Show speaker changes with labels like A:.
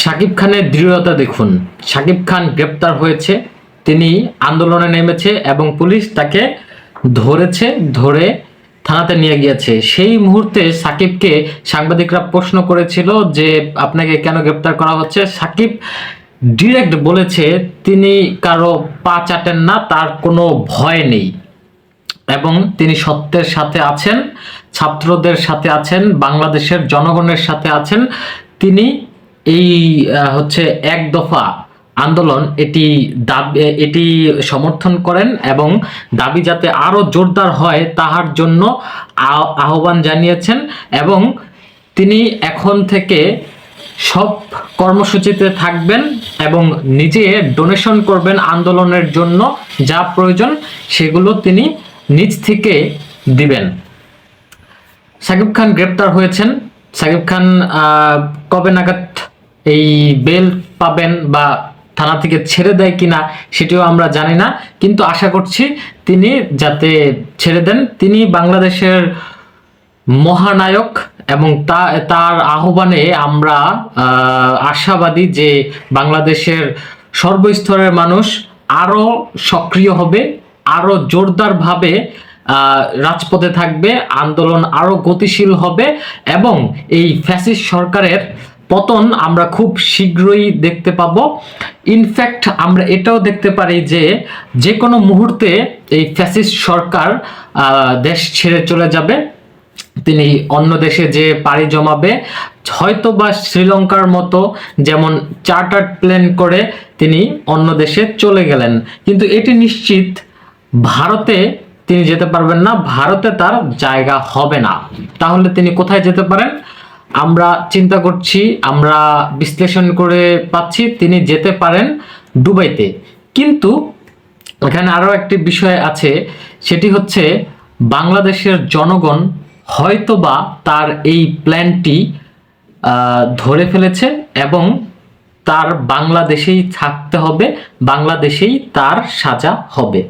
A: শাকিব খানের দৃঢ়তা দেখুন। শাকিব খান গ্রেপ্তার হয়েছে, তিনি আন্দোলনে নেমেছে এবং পুলিশ তাকে ধরেছে, ধরে থানাতে নিয়ে গিয়েছে। সেই মুহূর্তে সাকিবকে সাংবাদিকরা প্রশ্ন করেছিল যে আপনাকে কেন গ্রেপ্তার করা হচ্ছে। সাকিব ডিরেক্ট বলেছে তিনি কারো পা চাটেন না, তার কোনো ভয় নেই এবং তিনি সত্যের সাথে আছেন, ছাত্রদের সাথে আছেন, বাংলাদেশের জনগণের সাথে আছেন। তিনি এই হচ্ছে এক দফা আন্দোলন এটি সমর্থন করেন এবং দাবি যাতে আরো জোরদার হয় তাহার জন্য আহ্বান জানিয়েছেন এবং তিনি এখন থেকে সব কর্মসূচিতে থাকবেন এবং নিজে ডোনেশন করবেন আন্দোলনের জন্য, যা প্রয়োজন সেগুলো তিনি নিজ থেকে দিবেন। সাকিব খান গ্রেপ্তার হয়েছেন। সাকিব খান কবে নাগাদ এই বেল পাবেন বা থানা থেকে ছেড়ে দেয় কিনা সেটিও আমরা জানি না, কিন্তু আশা করছি তিনি যাতে ছেড়ে দেন। তিনি বাংলাদেশের মহানায়ক এবং তার আহ্বানে আমরা আশাবাদী যে বাংলাদেশের সর্বস্তরের মানুষ আরো সক্রিয় হবে, আরো জোরদারভাবে রাজপথে থাকবে, আন্দোলন আরো গতিশীল হবে এবং এই ফ্যাসিস্ট সরকারের পতন আমরা খুব শীঘ্রই দেখতে পাবো। ইনফ্যাক্ট আমরা এটাও দেখতে পারি যে যে কোনো মুহূর্তে এই ফ্যাসিস্ট সরকার দেশ ছেড়ে চলে যাবে, তিনি অন্য দেশে যে পাড়ি জমাবে, হয়তো বা শ্রীলঙ্কার মতো যেমন চার্টার্ড প্লেন করে তিনি অন্য দেশে চলে গেলেন, কিন্তু এটি নিশ্চিত ভারতে তিনি যেতে পারবেন না, ভারতে তার জায়গা হবে না। তাহলে তিনি কোথায় যেতে পারেন? আমরা চিন্তা করছি, আমরা বিশ্লেষণ করে পাচ্ছি তিনি যেতে পারেন দুবাইতে। কিন্তু এখানে আরো একটি বিষয় আছে, সেটি হচ্ছে বাংলাদেশের জনগণ হয়তোবা তার এই প্ল্যানটি ধরে ফেলেছে এবং তার বাংলাদেশেই থাকতে হবে, বাংলাদেশেই তার সাজা হবে।